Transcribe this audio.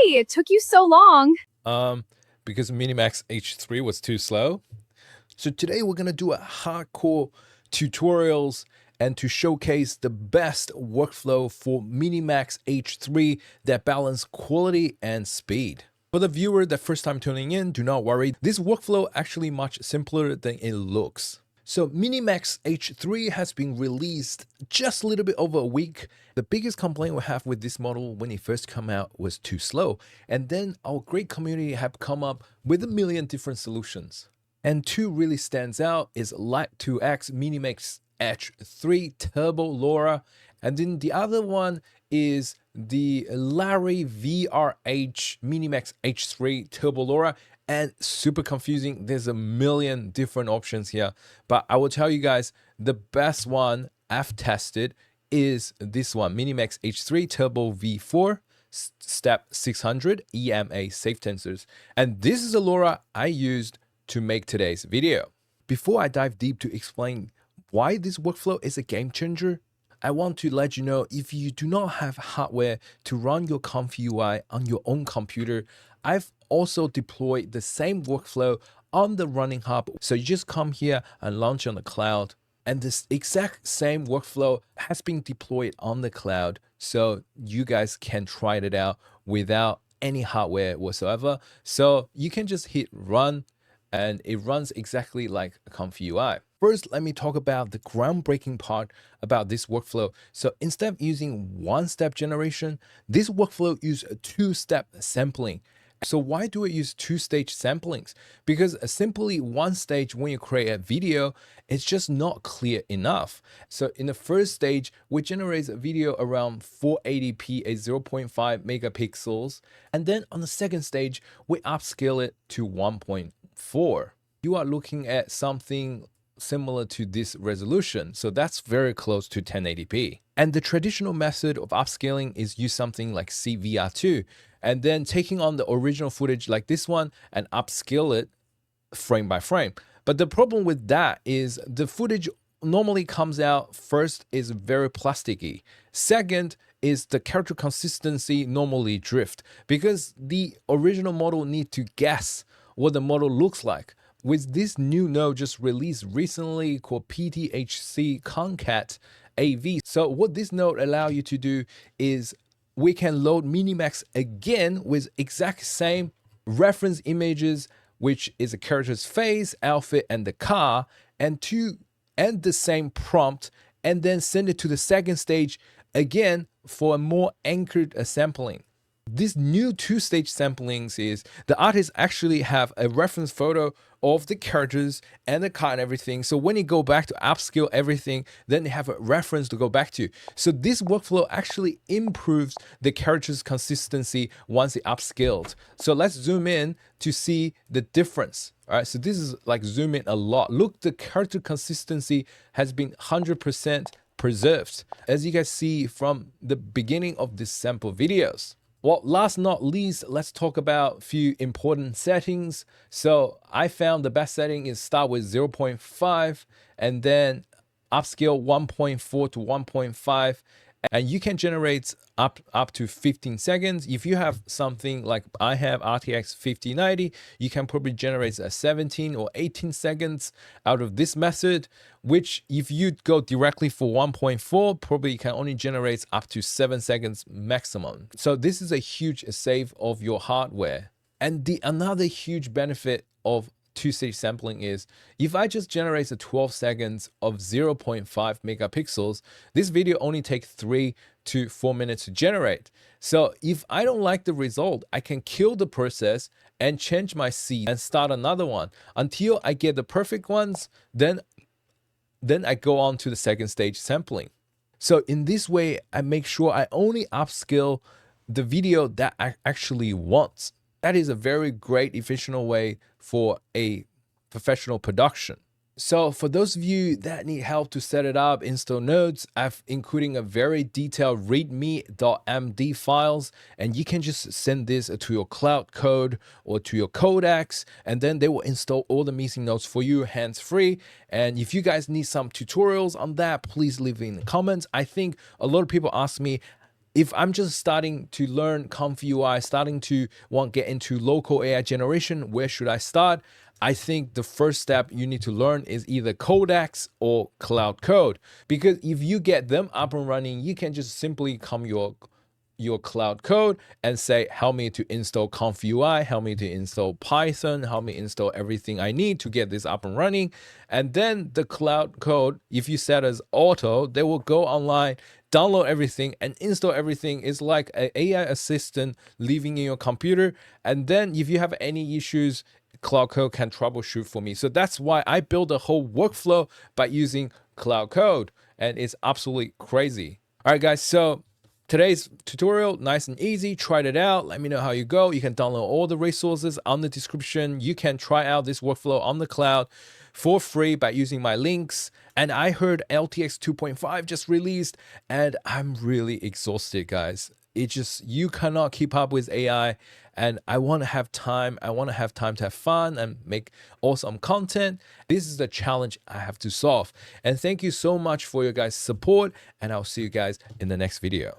it took you so long? Because MiniMax H3 was too slow. So today we're gonna do a hardcore tutorials and to showcase the best workflow for MiniMax H3 that balance quality and speed. For the viewer that first time tuning in, do not worry. This workflow actually much simpler than it looks. So MiniMax H3 has been released just a little bit over a week. The biggest complaint we have with this model when it first came out was too slow. And then our great community have come up with a million different solutions. And two really stands out is Light2X MiniMax H3 Turbo LoRA. And then the other one is the Larry VRH MiniMax H3 Turbo LoRA. And super confusing. There's a million different options here, but I will tell you guys the best one I've tested is this one, MiniMax H3 Turbo V4 Step 600 EMA Safe Tensors. And this is a LoRa I used to make today's video. Before I dive deep to explain why this workflow is a game changer, I want to let you know if you do not have hardware to run your ComfyUI on your own computer, I've also deployed the same workflow on the RunningHub. So you just come here and launch on the cloud, and this exact same workflow has been deployed on the cloud. So you guys can try it out without any hardware whatsoever. So you can just hit run and it runs exactly like a ComfyUI. First, let me talk about the groundbreaking part about this workflow. So instead of using one-step generation, this workflow uses a two-step sampling. So why do it use two-stage samplings? Because simply one stage when you create a video, it's just not clear enough. So in the first stage, we generate a video around 480p at 0.5 megapixels. And then on the second stage, we upscale it to 1.4. You are looking at something similar to this resolution. So that's very close to 1080p. And the traditional method of upscaling is use something like CVR2 and then taking on the original footage like this one and upscale it frame by frame. But the problem with that is the footage normally comes out first is very plasticky. Second is the character consistency normally drift because the original model need to guess what the model looks like. With this new node just released recently called PTHC Concat AV. So what this node allow you to do is we can load MiniMax again with exact same reference images, which is a character's face, outfit, and the car, and the same prompt, and then send it to the second stage again for a more anchored sampling. This new two-stage samplings is the artists actually have a reference photo of the characters and the car and everything. So when you go back to upscale everything, then they have a reference to go back to. So this workflow actually improves the character's consistency once it upscaled. So let's zoom in to see the difference. All right, so this is like zoom in a lot. Look, the character consistency has been 100% preserved, as you guys see from the beginning of this sample videos. Well, last not least, let's talk about a few important settings. So I found the best setting is start with 0.5 and then upscale 1.4 to 1.5. And you can generate up to 15 seconds. If you have something like I have RTX 5090, you can probably generate 17 or 18 seconds out of this method, which if you go directly for 1.4, probably can only generate up to 7 seconds maximum. So this is a huge save of your hardware. And another huge benefit of two-stage sampling is if I just generate 12 seconds of 0.5 megapixels, this video only takes 3 to 4 minutes to generate. So if I don't like the result, I can kill the process and change my seed and start another one until I get the perfect ones. Then I go on to the second stage sampling. So in this way, I make sure I only upscale the video that I actually want. That is a very great, efficient way for a professional production. So for those of you that need help to set it up, install nodes, I've including a very detailed readme.md files, and you can just send this to your cloud code or to your codecs, and then they will install all the missing nodes for you hands-free. And if you guys need some tutorials on that, please leave it in the comments. I think a lot of people ask me, if I'm just starting to learn ComfyUI, starting to want to get into local AI generation, where should I start? I think the first step you need to learn is either Codex or Cloud Code, because if you get them up and running, you can just simply come your Cloud Code and say, help me to install ComfyUI, help me to install Python, help me install everything I need to get this up and running. And then the Cloud Code, if you set as auto, they will go online, download everything and install everything. It's like an AI assistant living in your computer. And then if you have any issues, Cloud Code can troubleshoot for me. So that's why I built a whole workflow by using Cloud Code, and it's absolutely crazy. All right, guys, so today's tutorial, nice and easy. Tried it out. Let me know how you go. You can download all the resources on the description. You can try out this workflow on the cloud for free by using my links. And I heard LTX 2.5 just released, and I'm really exhausted, guys. It just, you cannot keep up with AI, and I want to have time. I want to have time to have fun and make awesome content. This is the challenge I have to solve. And thank you so much for your guys' support, and I'll see you guys in the next video.